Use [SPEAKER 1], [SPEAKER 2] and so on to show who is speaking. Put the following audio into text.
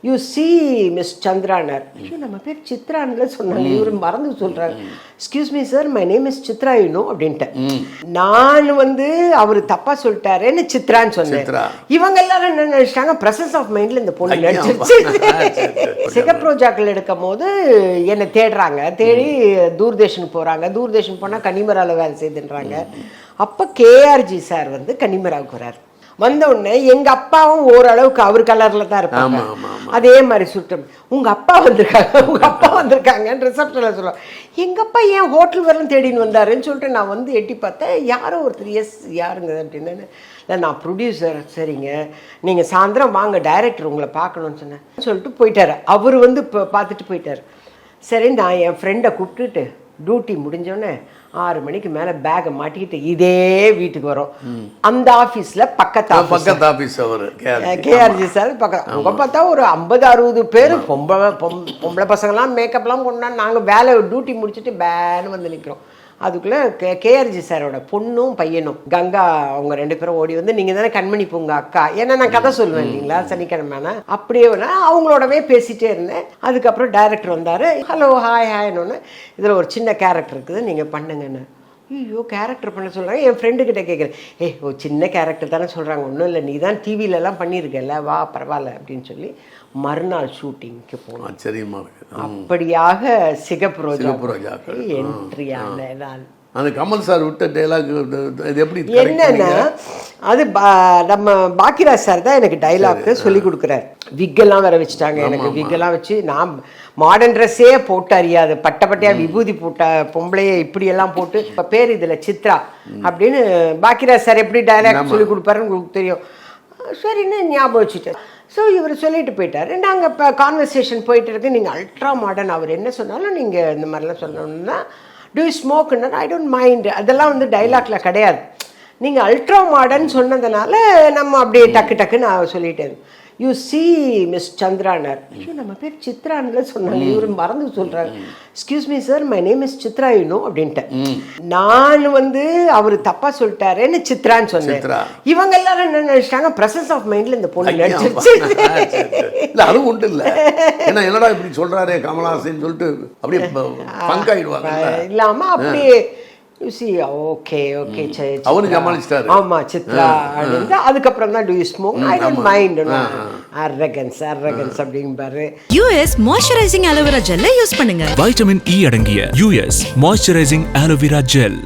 [SPEAKER 1] You see Miss சந்திரானர். ஐயோ நம்ம பேர் சித்ரான்னு சொன்னாங்க, இவர் மறந்து சொல்கிறாரு. Excuse me sir, my name is Chitra you know அப்படின்ட்டு. நான் வந்து அவர் தப்பாக சொல்லிட்டாருன்னு சித்ரான்னு சொன்னேன். இவங்க எல்லாரும் என்ன நினச்சிட்டாங்க, ப்ரெசன்ஸ் ஆஃப் மைண்டில் இந்த பொண்ணு நடிச்சிருச்சு. சிகப்பு ரோஜாக்கள் எடுக்கும் போது என்னை தேடுறாங்க, தேடி தூர்தர்ஷன் போகிறாங்க. தூர்தர்ஷன் போனால் கன்னிமராவில் வேலை செய்துன்றாங்க. அப்போ கேஆர்ஜி சார் வந்து கன்னிமராவுக்கு வர்றாரு. வந்த உடனே எங்க அப்பாவும் ஓரளவுக்கு அவர் கலர்ல தான் இருப்பாங்க. அதே மாதிரி சுட்டம் உங்க அப்பா வந்திருக்காங்கன்னு ரிசப்ஷன்ல சொல்லுவாங்க. எங்க அப்பா ஏன் ஹோட்டல் வரலும் தேடின்னு வந்தாருன்னு சொல்லிட்டு நான் வந்து எட்டி பார்த்தேன். யாரோ ஒருத்தர் எஸ் யாருங்க அப்படின்னு. இல்லை நான் ப்ரொடியூசர். சரிங்க, நீங்கள் சாயந்தரம் வாங்க, டைரக்டர் உங்களை பார்க்கணும்னு சொன்னேன் சொல்லிட்டு போயிட்டாரு. அவர் வந்து இப்போ பார்த்துட்டு போயிட்டார். சரி, நான் என் ஃப்ரெண்டை கூப்பிட்டுட்டு டியூட்டி முடிஞ்சோடனே 6 மணிக்கு மேலே பேகை மாட்டிக்கிட்டு இதே வீட்டுக்கு வரும். அந்த ஆஃபீஸில் பக்கத்து
[SPEAKER 2] ஆஃபீஸ் அவர்
[SPEAKER 1] கேஆர்ஜி சார் பக்கம். அவங்க பார்த்தா ஒரு 50-60 பேர் பொம்பளை பசங்கள்லாம் மேக்கப்லாம் கொண்டாந்து நாங்கள் வேலை டியூட்டி முடிச்சுட்டு பேன்னு வந்து நிற்கிறோம். அதுக்குள்ளே கேஆர்ஜி சாரோட பொண்ணும் பையனும் கங்கா அவங்க 2 பேரும் ஓடி வந்து, நீங்கள் தானே கண்மணி பூங்க அக்கா, ஏன்னா நான் கதை சொல்லுவேன் இல்லைங்களா சனிக்கிழமைனா, அப்படியே அவங்களோடவே பேசிகிட்டே இருந்தேன். அதுக்கப்புறம் டைரக்டர் வந்தார். ஹலோ ஹாய் ஹாய்னு, இதில் ஒரு சின்ன கேரக்டர் இருக்குது நீங்கள் பண்ணுங்கன்னு. ஐயோ கேரக்டர் பண்ண சொல்கிறாங்க. என் ஃப்ரெண்டுக்கிட்ட கேட்குறேன், ஒரு சின்ன கேரக்டர் தானே சொல்கிறாங்க, ஒன்றும் இல்லை, நீ தான் டிவிலெலாம் பண்ணியிருக்கல, வா பரவாயில்ல அப்படின்னு சொல்லி மறுநாள் ஷூட்டிங்க்கு போனோம். சரிம்மா. அப்படியாக சிகப்பு ரோஜாக்கள் என்ட்ரியான நான்.
[SPEAKER 2] அந்த கமல் சார் விட்ட டைலாக் எப்படி
[SPEAKER 1] என்னன்னா, அது நம்ம பாக்கியராஜ் சார் தான் எனக்கு டைலாக்கு சொல்லி கொடுக்குறாரு. விக்கெல்லாம் வேற வச்சுட்டாங்க எனக்கு. விக்கெல்லாம் வச்சு நான் மாடர்ன் ட்ரெஸ்ஸே போட்டு அறியாது, பட்டையாக விபூதி போட்ட பொம்பளையே இப்படியெல்லாம் போட்டு, இப்போ பேர் இதில் சித்ரா அப்படின்னு பாக்கியராஜ் சார் எப்படி டைலாக் சொல்லி கொடுப்பாருன்னு உங்களுக்கு தெரியும். சரின்னு ஞாபகம் வச்சுட்டேன். ஸோ இவர் சொல்லிட்டு போயிட்டார். நாங்கள் இப்போ கான்வர்சேஷன் போயிட்டு இருக்கு. நீங்கள் அல்ட்ரா மாடர்ன், அவர் என்ன சொன்னாலும் நீங்கள் இந்த மாதிரிலாம் சொல்லணும்னா, டூ ஸ்மோக்குன்னா ஐ டோன்ட் மைண்ட், அதெல்லாம் வந்து டைலாக்ல கிடையாது. நீங்கள் அல்ட்ரா மாடர்ன் சொன்னதுனால நம்ம அப்படியே டக்குன்னு நான் சொல்லிட்டேன். யூ சி மிஸ் சந்திரானர். ஐயோ நம்ம பேர் சித்ரான்னு சொன்னாங்க, இவர் மறந்து சொல்கிறாரு. Excuse me sir, my name is Chitra you know அப்படின்ட்டு. நான் வந்து அவர் தப்பாக சொல்லிட்டாருன்னு சித்ரான்னு சொன்னேன். இவங்க எல்லாரும் என்ன நினச்சிட்டாங்க, ப்ரெசன்ஸ் ஆஃப் மைண்டில் இந்த பொண்ணு நடிச்சிருச்சு.
[SPEAKER 2] இல்லை அதுவும் உண்டு இல்லை, ஏன்னா என்னடா இப்படி சொல்கிறாரே கமல்ஹாசன் சொல்லிட்டு அப்படியே பங்காயிடுவாங்க.
[SPEAKER 1] இல்லாமல் அப்படியே ஓகே சரி
[SPEAKER 2] அவருக்கு சமாளிச்சிட்டாரு.
[SPEAKER 1] ஆமா சித்ரா அப்படின்னு. அதுக்கப்புறம் தான் to you smoke, I don't mind, arrogance அப்படிங்கிறாரு.
[SPEAKER 3] யுஎஸ் மாய்ஸ்சரைசிங் அலோவேரா ஜெல்லை யூஸ் பண்ணுங்க.
[SPEAKER 4] வைட்டமின் இ அடங்கிய யுஎஸ் மாய்ஸ்சரைசிங் அலோவேரா ஜெல்.